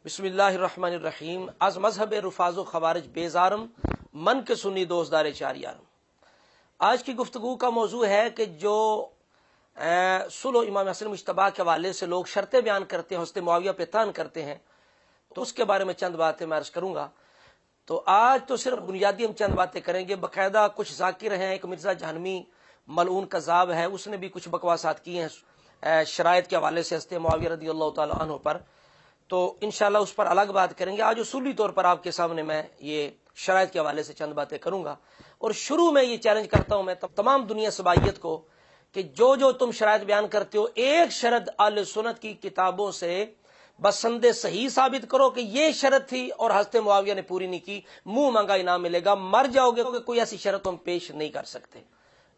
بسم اللہ الرحمن الرحیم. از مذہب رفاض و خوارج بیزارم من کے سنی دوستدار چار یارم. آج کی گفتگو کا موضوع ہے کہ جو صلح امام حسن مجتبیٰ کے حوالے سے لوگ شرطیں بیان کرتے ہیں، حضرت معاویہ پہ طعن کرتے ہیں، تو اس کے بارے میں چند باتیں میں عرض کروں گا. تو آج تو صرف بنیادی ہم چند باتیں کریں گے. باقاعدہ کچھ ذاکر ہیں، ایک مرزا جہنمی ملعون کذاب ہے، اس نے بھی کچھ بکواسات کی ہیں شرائط کے حوالے سے حضرت معاویہ رضی اللہ تعالی عنہ پر، تو انشاءاللہ اس پر الگ بات کریں گے. آج اصولی طور پر آپ کے سامنے میں یہ شرائط کے حوالے سے چند باتیں کروں گا. اور شروع میں یہ چیلنج کرتا ہوں میں تمام دنیا سبائیت کو کہ جو تم شرائط بیان کرتے ہو، ایک شرط اہل سنت کی کتابوں سے بسند صحیح ثابت کرو کہ یہ شرط تھی اور حضرت معاویہ نے پوری نہیں کی، منہ مانگا انعام ملے گا. مر جاؤ گے کہ کوئی ایسی شرط ہم پیش نہیں کر سکتے.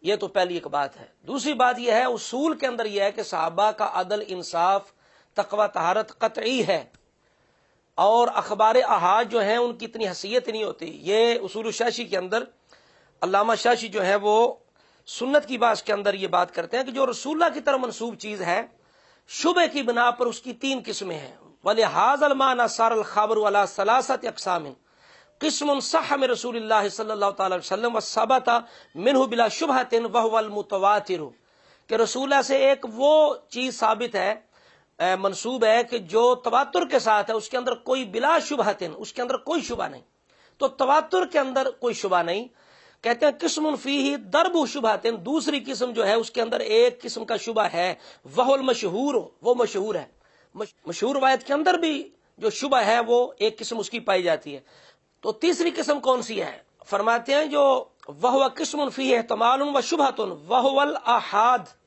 یہ تو پہلی ایک بات ہے. دوسری بات یہ ہے، اصول کے اندر یہ ہے کہ صحابہ کا عدل، انصاف، تقوی، طہارت قطعی ہے، اور اخبار احاد جو ہیں ان کی اتنی حیثیت نہیں ہوتی. یہ اصول شاشی کے اندر علامہ شاشی جو ہے وہ سنت کی بات کے اندر یہ بات کرتے ہیں کہ جو رسول اللہ کی طرف منسوب چیز ہے، شبہ کی بنا پر اس کی تین قسمیں ہیں. وَلِهَذَا الْمَعْنَى صَارَ الْخَبْرُ عَلَى ثَلَاثَةِ أَقْسَامٍ قسم صح من رسول اللہ صلی اللہ تعالی وسلم وثبت منہ بلا شبہۃ وهو المتواتر، کہ رسول اللہ سے ایک وہ چیز ثابت ہے، منسوب ہے کہ جو تواتر کے ساتھ ہے، اس کے اندر کوئی بلا شبہۃ، اس کے اندر کوئی شبہ نہیں. تو تواتر کے اندر کوئی شبہ نہیں. کہتے ہیں قسم فیہ ضرب شبہۃ، دوسری قسم جو ہے اس کے اندر ایک قسم کا شبہ ہے، وہ المشہور، وہ مشہور ہے. مشہور روایت کے اندر بھی جو شبہ ہے وہ ایک قسم اس کی پائی جاتی ہے. تو تیسری قسم کون سی ہے؟ فرماتے ہیں جو وہ قسم فیہ احتمال و شبہۃ وہو الاحاد.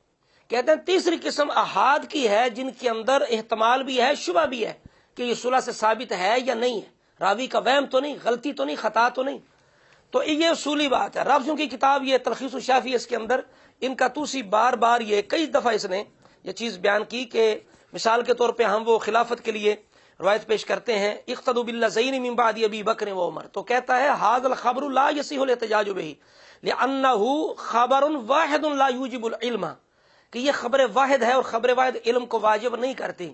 کہتے ہیں تیسری قسم احاد کی ہے، جن کے اندر احتمال بھی ہے، شبہ بھی ہے کہ یہ صلح سے ثابت ہے یا نہیں ہے، راوی کا وہم تو نہیں، غلطی تو نہیں، خطا تو نہیں. تو یہ اصولی بات ہے. رافضیوں کی کتاب یہ تلخیص الشافی، اس کے اندر ان کا توسی بار بار یہ کئی دفعہ اس نے یہ چیز بیان کی کہ مثال کے طور پہ ہم وہ خلافت کے لیے روایت پیش کرتے ہیں، اقتدوا بالذین من بعد ابی بکر و عمر، تو کہتا ہے ھذا الخبر لا یصح الاحتجاج به لانہ خبر واحد لا یوجب العلم، کہ یہ خبر واحد ہے اور خبر واحد علم کو واجب نہیں کرتی.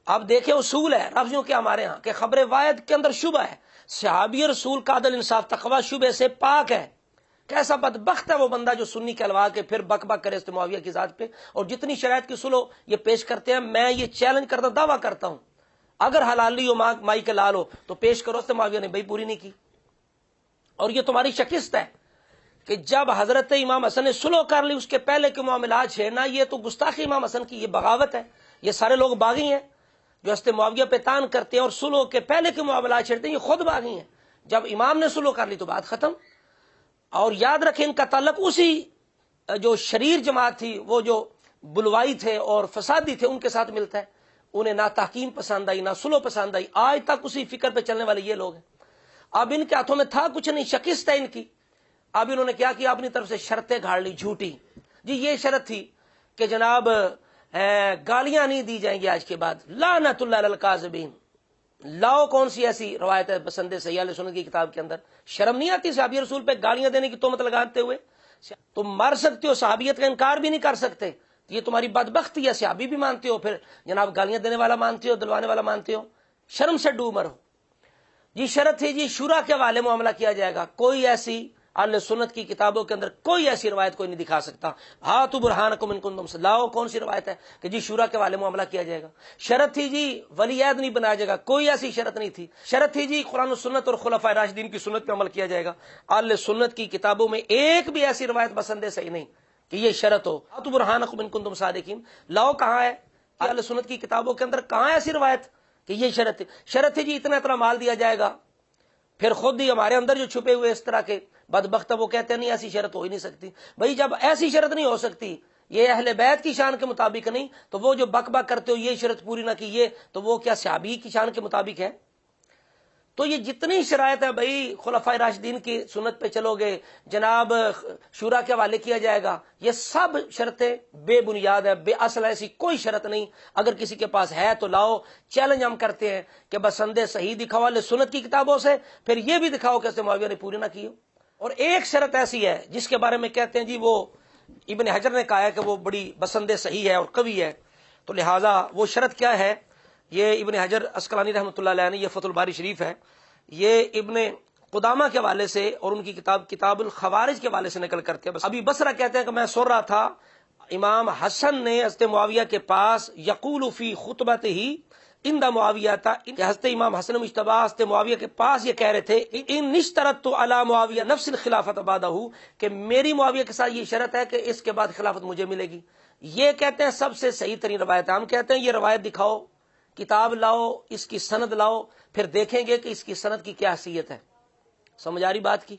اب دیکھیں اصول ہے رافضیوں کے ہمارے ہاں کہ خبر واحد کے اندر شبہ ہے. صحابی رسول کا عدل، انصاف، تقوی شبہ سے پاک ہے. کیسا بدبخت ہے وہ بندہ جو سنی کہلوا کے پھر بک بک کرے حضرت معاویہ کی ذات پہ، اور جتنی شرائط کی صلح یہ پیش کرتے ہیں. میں یہ چیلنج کرتا ہوں، دعویٰ کرتا ہوں، اگر حلالی ہو، مائی کے لال ہو، تو پیش کرو. حضرت معاویہ نے بھائی پوری نہیں کی، اور یہ تمہاری شکست ہے کہ جب حضرت امام حسن نے صلح کر لی، اس کے پہلے کے معاملات چھیڑنا، یہ تو گستاخی امام حسن کی، یہ بغاوت ہے. یہ سارے لوگ باغی ہیں جو حضرت معاویہ پہ طعن کرتے ہیں اور صلح کے پہلے کے معاملات چھیڑتے ہیں، یہ خود باغی ہیں. جب امام نے صلح کر لی تو بات ختم. اور یاد رکھیں ان کا تعلق اسی جو شریر جماعت تھی، وہ جو بلوائی تھے اور فسادی تھے، ان کے ساتھ ملتا ہے. انہیں نہ تحکیم پسند آئی، نہ صلح پسند آئی. آج تک اسی فکر پہ چلنے والے یہ لوگ ہیں. اب ان کے ہاتھوں میں تھا کچھ نہیں، شکست ہے ان کی. اب انہوں نے کیا کیا؟ اپنی طرف سے شرطیں گھاڑ لی جھوٹی. جی یہ شرط تھی کہ جناب گالیاں نہیں دی جائیں گی آج کے بعد، لعنت اللہ علی الکاذبین. لاؤ کون سی ایسی روایت ہے بسند صحیح اہل سنت کی کتاب کے اندر؟ شرم نہیں آتی صحابی رسول پہ گالیاں دینے کی تہمت لگاتے ہوئے؟ تم مر سکتے ہو، صحابیت کا انکار بھی نہیں کر سکتے، یہ تمہاری بدبختی ہے. صحابی بھی مانتے ہو، پھر جناب گالیاں دینے والا مانتے ہو، دلوانے والا مانتے ہو. شرم سے ڈوب مرو. جی شرط تھی جی شورا کے حوالے معاملہ کیا جائے گا. کوئی ایسی اہل سنت کی کتابوں کے اندر کوئی ایسی روایت کوئی نہیں دکھا سکتا. ہاتھ برہانکم ان کنتم صادقین، لاؤ کون سی روایت ہے کہ جی شورا کے حوالے معاملہ کیا جائے گا. شرط تھی جی ولی عہد نہیں بنایا جائے گا، کوئی ایسی شرط نہیں تھی. شرط تھی جی قرآن و سنت اور خلفائے راشدین کی سنت پہ عمل کیا جائے گا. اہل سنت کی کتابوں میں ایک بھی ایسی روایت بسند صحیح نہیں کہ یہ شرط ہو. ہاتھ برہانکم ان کنتم صادقین، لاؤ کہاں ہے اہل سنت کی کتابوں کے اندر، کہاں ہے ایسی روایت کہ یہ شرط تھی؟ شرط تھی جی اتنا اتنا مال دیا جائے گا. پھر خود ہی ہمارے اندر جو چھپے ہوئے اس طرح کے بدبخت وہ کہتے ہیں نہیں ایسی شرط ہو ہی نہیں سکتی. بھائی جب ایسی شرط نہیں ہو سکتی، یہ اہل بیت کی شان کے مطابق نہیں، تو وہ جو بک بک کرتے ہو یہ شرط پوری نہ کی، یہ تو وہ کیا صحابی کی شان کے مطابق ہے؟ تو یہ جتنی شرائط ہے بھائی خلفائے راشدین کی سنت پہ چلو گے، جناب شورا کے حوالے کیا جائے گا، یہ سب شرطیں بے بنیاد ہے، بے اصل ہے. ایسی کوئی شرط نہیں. اگر کسی کے پاس ہے تو لاؤ. چیلنج ہم کرتے ہیں کہ بسند صحیح دکھاؤ اہل سنت کی کتابوں سے، پھر یہ بھی دکھاؤ کہ حضرت معاویہ نے پوری نہ کی. اور ایک شرط ایسی ہے جس کے بارے میں کہتے ہیں جی وہ ابن حجر نے کہا ہے کہ وہ بڑی بسند صحیح ہے اور قوی ہے. تو لہٰذا وہ شرط کیا ہے؟ یہ ابن حجر اسقلانی رحمۃ اللہ علیہ نے یہ فتح الباری شریف ہے، یہ ابن قدامہ کے حوالے سے اور ان کی کتاب الخوارج کے حوالے سے نقل کرتے ہیں۔ ابھی بصرہ کہتے ہیں کہ میں سن رہا تھا، امام حسن نے حضرت معاویہ کے پاس یقول فی خطبتہ عند معاویہ تھا، حضرت امام حسن مجتبی حضرت معاویہ کے پاس یہ کہہ رہے تھے ان نشترطت علی معاویہ نفس الخلافت بعدہ، کہ میری معاویہ کے ساتھ یہ شرط ہے کہ اس کے بعد خلافت مجھے ملے گی۔ یہ کہتے ہیں سب سے صحیح ترین روایت ہے۔ ہم کہتے ہیں یہ روایت دکھاؤ، کتاب لاؤ، اس کی سند لاؤ، پھر دیکھیں گے کہ اس کی سند کی کیا حیثیت ہے۔ سمجھ آ رہی بات کی؟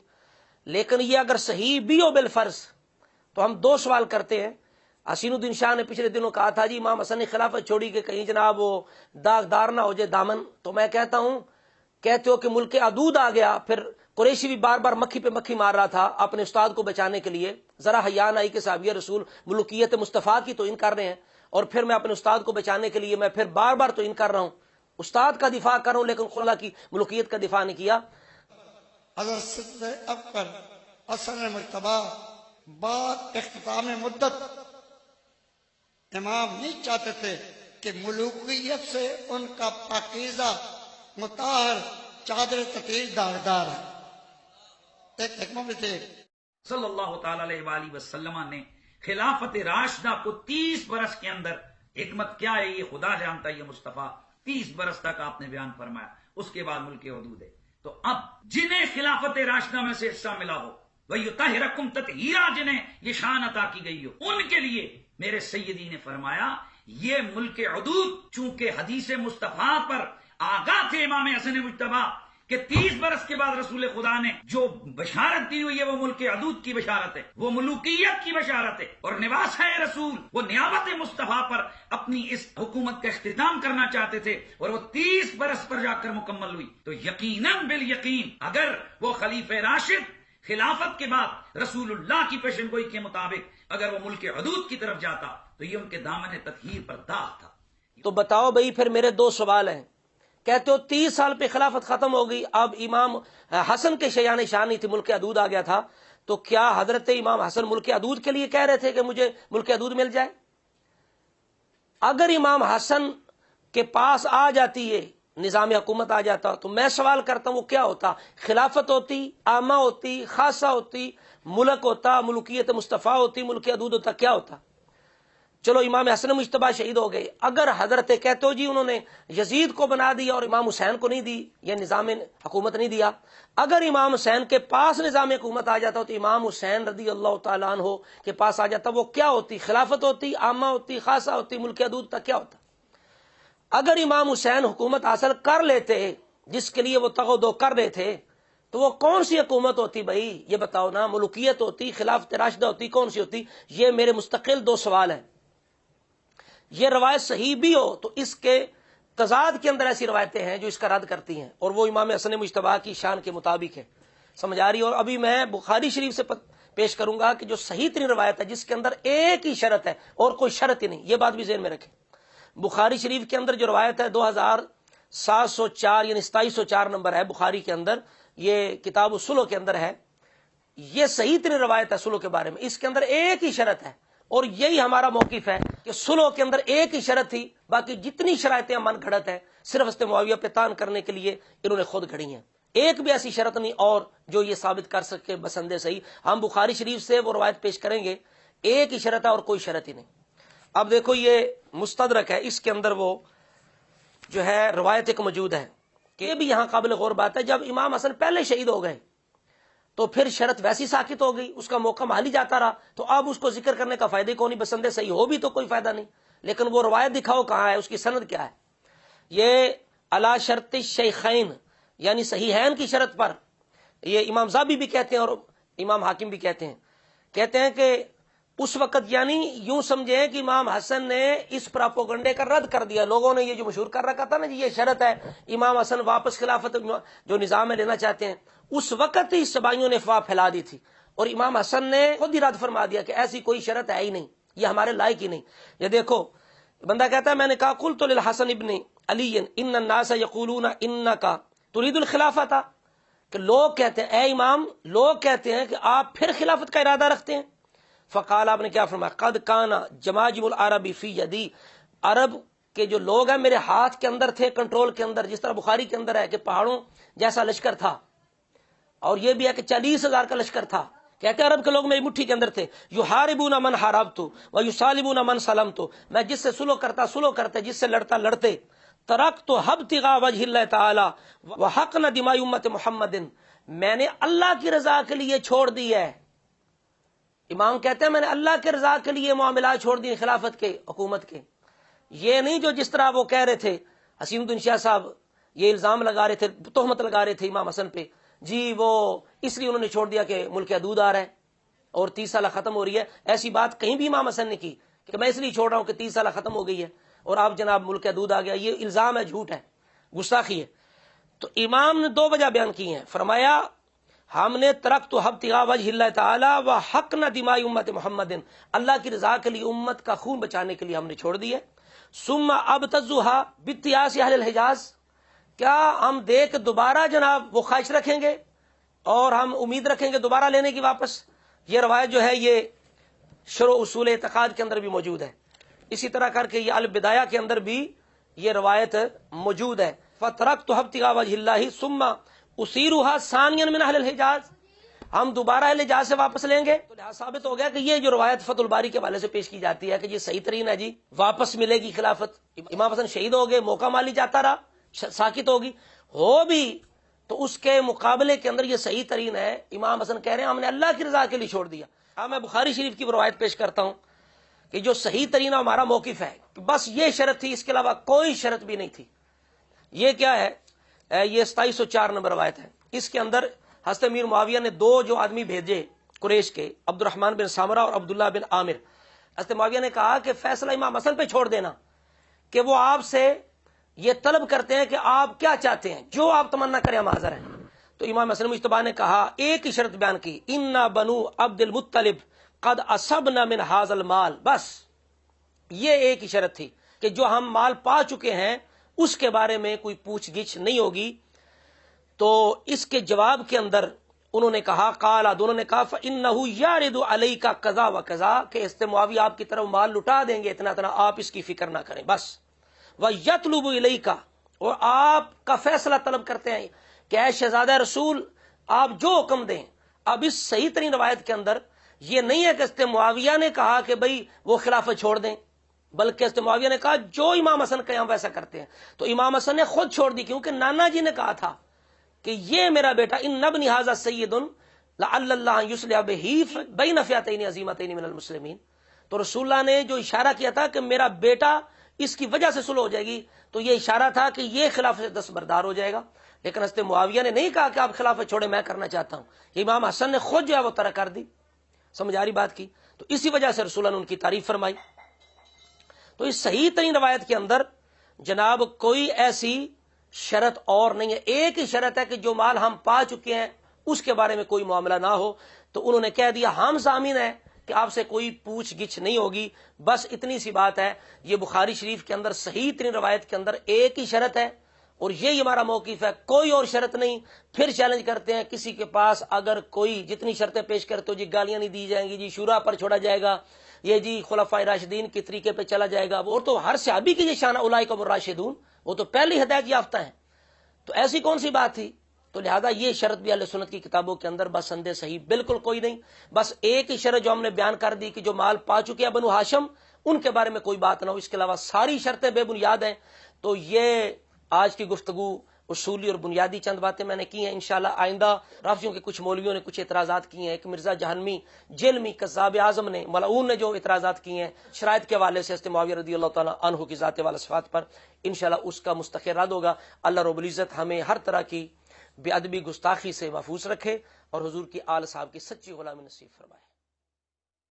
لیکن یہ اگر صحیح بھی ہو بالفرض تو ہم دو سوال کرتے ہیں۔ حسین الدین شاہ نے پچھلے دنوں کہا تھا جی امام حسن نے خلافت چھوڑی کہ کہیں جناب وہ داغدار نہ ہو جائے دامن، تو میں کہتا ہوں کہتے ہو کہ ملک عدود آ گیا، پھر قریشی بھی بار بار مکھی پہ مکھی مار رہا تھا اپنے استاد کو بچانے کے لیے، ذرا حیا نہ آئی کہ صحابیہ رسول ملوکیت مصطفیٰ کی تو ان کر رہے ہیں، اور پھر میں اپنے استاد کو بچانے کے لیے میں پھر بار بار تو ان کر رہا ہوں، استاد کا دفاع کر رہا ہوں لیکن خلا کی ملوکیت کا دفاع نہیں کیا۔ حضرت صدیق اکبر حسن مجتبی بعد اختتام مدت امام نہیں چاہتے تھے کہ ملوکیت سے ان کا پاکیزہ مطہر چادر تطہیر داغدار ہے۔ ایک حکمت بھی تھے صلی اللہ تعالی علیہ وآلہ وسلم نے خلافت راشدہ کو 30 برس کے اندر، حکمت کیا ہے یہ خدا جانتا ہے، یہ مصطفیٰ 30 برس تک آپ نے بیان فرمایا، اس کے بعد ملک حدود ہے۔ تو اب جنہیں خلافت راشدہ میں سے حصہ ملا ہو، وَيُطَهِّرَكُمْ تَطْهِيرًا، جنہیں یہ شان عطا کی گئی ہو، ان کے لیے میرے سیدی نے فرمایا یہ ملک حدود، چونکہ حدیث مصطفیٰ پر آگاہ تھے امام حسن مجتبی کہ 30 برس کے بعد رسول خدا نے جو بشارت دی ہوئی ہے وہ ملک حدود کی بشارت ہے، وہ ملوکیت کی بشارت ہے، اور نواس ہے رسول، وہ نیابت مصطفیٰ پر اپنی اس حکومت کا اختتام کرنا چاہتے تھے، اور وہ 30 برس پر جا کر مکمل ہوئی۔ تو یقیناً بالیقین اگر وہ خلیفہ راشد خلافت کے بعد رسول اللہ کی پیشن گوئی کے مطابق اگر وہ ملک حدود کی طرف جاتا تو یہ ان کے دامن تطہیر پر داغ تھا۔ تو بتاؤ بھائی، پھر میرے دو سوال ہیں۔ کہتے ہو 30 سال پہ خلافت ختم ہو گئی، اب امام حسن کے شیان شان نہیں تھی، ملک حدود آ گیا تھا، تو کیا حضرت امام حسن ملک حدود کے لیے کہہ رہے تھے کہ مجھے ملک حدود مل جائے؟ اگر امام حسن کے پاس آ جاتی ہے، نظام حکومت آ جاتا، تو میں سوال کرتا ہوں وہ کیا ہوتا؟ خلافت ہوتی، عامہ ہوتی، خاصہ ہوتی، ملک ہوتا، ملوکیت مصطفیٰ ہوتی، ملک حدود ہوتا، کیا ہوتا؟ چلو امام حسن مجتبی شہید ہو گئے، اگر حضرت کہتے ہو جی انہوں نے یزید کو بنا دیا اور امام حسین کو نہیں دی، یہ نظام حکومت نہیں دیا، اگر امام حسین کے پاس نظام حکومت آ جاتا تو امام حسین رضی اللہ تعالیٰ عنہ کے پاس آ جاتا، وہ کیا ہوتی؟ خلافت ہوتی، عامہ ہوتی، خاصہ ہوتی، ملک حدود تک کیا ہوتا؟ اگر امام حسین حکومت حاصل کر لیتے جس کے لیے وہ تغو کر رہے تھے تو وہ کون سی حکومت ہوتی بھائی؟ یہ بتاؤ نا، ملوکیت ہوتی، خلافت راشدہ ہوتی، کون سی ہوتی؟ یہ میرے مستقل دو سوال ہیں۔ یہ روایت صحیح بھی ہو تو اس کے تضاد کے اندر ایسی روایتیں ہیں جو اس کا رد کرتی ہیں، اور وہ امام حسن مجتبی کی شان کے مطابق ہے، سمجھ آ رہی؟ اور ابھی میں بخاری شریف سے پیش کروں گا کہ جو صحیح ترین روایت ہے جس کے اندر ایک ہی شرط ہے اور کوئی شرط ہی نہیں، یہ بات بھی ذہن میں رکھیں۔ بخاری شریف کے اندر جو روایت ہے 2704 یعنی 2704 نمبر ہے بخاری کے اندر، یہ کتاب الصلح کے اندر ہے، یہ صحیح ترین روایت ہے صلح کے بارے میں، اس کے اندر ایک ہی شرط ہے، اور یہی ہمارا موقف ہے کہ صلح کے اندر ایک ہی شرط تھی، باقی جتنی شرائطیں من گھڑت ہیں صرف حضرت معاویہ پہ تان کرنے کے لیے انہوں نے خود گھڑی ہیں، ایک بھی ایسی شرط نہیں اور جو یہ ثابت کر سکے بسند صحیح۔ ہم بخاری شریف سے وہ روایت پیش کریں گے، ایک ہی شرط ہے اور کوئی شرط ہی نہیں۔ اب دیکھو یہ مستدرک ہے، اس کے اندر وہ جو ہے روایت ایک موجود ہے کہ یہ بھی یہاں قابل غور بات ہے، جب امام حسن پہلے شہید ہو گئے تو پھر شرط ویسی ساکت ہو گئی، اس کا موقع محال ہی جاتا رہا، تو اب اس کو ذکر کرنے کا فائدہ کون نہیں، بسند صحیح ہو بھی تو کوئی فائدہ نہیں، لیکن وہ روایت دکھاؤ کہاں ہے، اس کی سند کیا ہے؟ یہ علی شرط الشیخین یعنی صحیحین کی شرط پر، یہ امام زابی بھی کہتے ہیں اور امام حاکم بھی کہتے ہیں کہ اس وقت یعنی یوں سمجھیں کہ امام حسن نے اس پراپوگنڈے کا رد کر دیا، لوگوں نے یہ جو مشہور کر رکھا تھا نا جی یہ شرط ہے، امام حسن واپس خلافت جو نظام میں لینا چاہتے ہیں، اس وقت ہی سبائیوں نے افواہ پھیلا دی تھی، اور امام حسن نے خود ہی رد فرما دیا کہ ایسی کوئی شرط ہے ہی نہیں، یہ ہمارے لائق ہی نہیں۔ یہ دیکھو بندہ کہتا ہے میں نے کہا قلت للحسن ابن علی ان الناس یقولون انک ترید الخلافۃ، کہ لوگ کہتے ہیں اے امام، لوگ کہتے ہیں کہ آپ پھر خلافت کا ارادہ رکھتے ہیں۔ فقال، آپ نے کیا فرمایا؟ قد کان جماجم العرب فی یدی، عرب کہ جو لوگ ہیں میرے ہاتھ کے اندر تھے، کنٹرول کے اندر، جس طرح بخاری کے اندر ہے کہ پہاڑوں جیسا لشکر تھا، اور یہ بھی ہے کہ 40,000 کا لشکر تھا، کہتے ہیں عرب کے لوگ میری مٹھی کے اندر تھے. یحاربون من حاربت ویسالمون من سلمت، میں جس سے سلو کرتے، جس سے لڑتے. ترکت ابتغاء وجہ اللہ تعالی وحقن دماء امت محمد، میں نے اللہ کی رضا کے لیے چھوڑ دی ہے. امام کہتے ہیں میں نے اللہ کی رضا کے لیے معاملات چھوڑ دیے خلافت کے، حکومت کے. یہ نہیں جو جس طرح وہ کہہ رہے تھے حسین الدین شاہ صاحب، یہ الزام لگا رہے تھے، تہمت لگا رہے تھے امام حسن پہ، جی وہ اس لیے انہوں نے چھوڑ دیا کہ ملک حدود آ رہا ہے اور 30 سالہ ختم ہو رہی ہے. ایسی بات کہیں بھی امام حسن نے کی کہ میں اس لیے چھوڑ رہا ہوں کہ 30 سالہ ختم ہو گئی ہے اور آپ جناب ملک حدود آ گیا. یہ الزام ہے، جھوٹ ہے، گستاخی ہے. تو امام نے 2 وجہ بیان کی ہیں. فرمایا ہم نے ترکت ابتغاء وجہ اللہ تعالی وحقن دماء امت محمد، اللہ کی رضا کے لیے، امت کا خون بچانے کے لیے ہم نے چھوڑ دی ہے. ثم ابتزها باتیاس اہل الحجاز، کیا ہم دیکھ دوبارہ جناب وہ خواہش رکھیں گے اور ہم امید رکھیں گے دوبارہ لینے کی واپس؟ یہ روایت جو ہے یہ شرح اصول اعتقاد کے اندر بھی موجود ہے. اسی طرح کر کے یہ البدایہ کے اندر بھی یہ روایت موجود ہے. فترکت ابتغاء وجہ اللہ ثم اسیرها ثانیا من اہل الحجاز، ہم دوبارہ اہل حجاز سے واپس لیں گے. تو لہٰذا ثابت ہو گیا کہ یہ جو روایت فتح الباری کے حوالے سے پیش کی جاتی ہے کہ یہ صحیح ترین ہے، جی واپس ملے گی خلافت. امام حسن شہید ہو گئے، موقع مالی جاتا رہا، ساکت ہوگی ہو بھی، تو اس کے مقابلے کے اندر یہ صحیح ترین ہے. امام حسن کہہ رہے ہیں ہم نے اللہ کی رضا کے لیے چھوڑ دیا. اب میں بخاری شریف کی روایت پیش کرتا ہوں کہ جو صحیح ترین ہمارا موقف ہے کہ بس یہ شرط تھی، اس کے علاوہ کوئی شرط بھی نہیں تھی. یہ کیا ہے؟ یہ 2704 نمبر روایت ہے. اس کے اندر حضرت امیر معاویہ نے 2 جو آدمی بھیجے قریش کے، عبد الرحمن بن سامرہ اور عبداللہ بن عامر. حضرت معاویہ نے کہا کہ فیصلہ امام حسن پہ چھوڑ دینا، کہ وہ آپ سے یہ طلب کرتے ہیں کہ آپ کیا چاہتے ہیں، جو آپ تمنا کریں ہم حاضر ہیں. تو امام حسن مجتبیٰ نے کہا، ایک ہی شرط بیان کی، انا بنو عبد المطلب قد اصبنا من هذا المال، بس یہ ایک ہی شرط تھی کہ جو ہم مال پا چکے ہیں اس کے بارے میں کوئی پوچھ گچھ نہیں ہوگی. تو اس کے جواب کے اندر انہوں نے کہا، قالا، دونوں نے کہا، فإنه يعرض عليك كذا وكذا، کہ حضرت معاویہ آپ کی طرف مال لٹا دیں گے اتنا اتنا، آپ اس کی فکر نہ کریں بس. ويطلب إليك، اور آپ کا فیصلہ طلب کرتے ہیں کہ اے شہزادہ رسول آپ جو حکم دیں. اب اس صحیح ترین روایت کے اندر یہ نہیں ہے کہ حضرت معاویہ نے کہا کہ بھئی وہ خلافت چھوڑ دیں، بلکہ حضرت معاویہ نے کہا جو امام حسن کہیں ہم ویسا کرتے ہیں. تو امام حسن نے خود چھوڑ دی، کیونکہ نانا جی نے کہا تھا کہ یہ میرا بیٹا ان ابنی ھذا سید لعل اللہ ان یصلح بہ بین فئتین عظیمتین من المسلمین. تو رسول اللہ نے جو اشارہ کیا تھا کہ میرا بیٹا اس کی وجہ سے صلح ہو جائے گی، تو یہ اشارہ تھا کہ یہ خلافت سے دستبردار ہو جائے گا. لیکن حضرت معاویہ نے نہیں کہا کہ آپ خلافت چھوڑے، میں کرنا چاہتا ہوں. امام حسن نے خود جو ہے وہ ترک کر دی. سمجھ آ رہی بات کی؟ تو اسی وجہ سے رسول اللہ نے ان کی تعریف فرمائی. تو اس صحیح ترین روایت کے اندر جناب کوئی ایسی شرط اور نہیں ہے. ایک ہی شرط ہے کہ جو مال ہم پا چکے ہیں اس کے بارے میں کوئی معاملہ نہ ہو. تو انہوں نے کہہ دیا ہم ضامن ہیں کہ آپ سے کوئی پوچھ گچھ نہیں ہوگی، بس اتنی سی بات ہے. یہ بخاری شریف کے اندر صحیح ترین روایت کے اندر ایک ہی شرط ہے اور یہی ہمارا موقف ہے، کوئی اور شرط نہیں. پھر چیلنج کرتے ہیں کسی کے پاس اگر کوئی جتنی شرطیں پیش کرتے ہو، جی گالیاں نہیں دی جائیں گی، جی شورا پر چھوڑا جائے گا، یہ جی خلفائے راشدین کے طریقے پہ چلا جائے گا. اور تو ہر صحابی کی یہ شان اولئک هم الراشدون، وہ تو پہلی ہدایت یافتہ ہیں. تو ایسی کون سی بات تھی؟ تو لہذا یہ شرط بھی اہل سنت کی کتابوں کے اندر بسند صحیح بالکل کوئی نہیں. بس ایک ہی شرط جو ہم نے بیان کر دی کہ جو مال پا چکے ہیں بنو ہاشم ان کے بارے میں کوئی بات نہ ہو، اس کے علاوہ ساری شرطیں بے بنیاد ہیں. تو یہ آج کی گفتگو اصولی اور بنیادی چند باتیں میں نے کی ہیں. انشاءاللہ آئندہ رافضیوں کے کچھ مولویوں نے کچھ اعتراضات کیے ہیں. ایک مرزا جہنمی جیلمی کذاب اعظم نے، ملعون نے جو اعتراضات کیے ہیں شرائط کے حوالے سے حضرت معاویہ رضی اللہ تعالیٰ عنہ کی ذات والا صفات پر، انشاءاللہ اس کا مستقل رد ہوگا. اللہ رب العزت ہمیں ہر طرح کی بے ادبی گستاخی سے محفوظ رکھے اور حضور کی آل صاحب کی سچی غلامی نصیب فرمائے.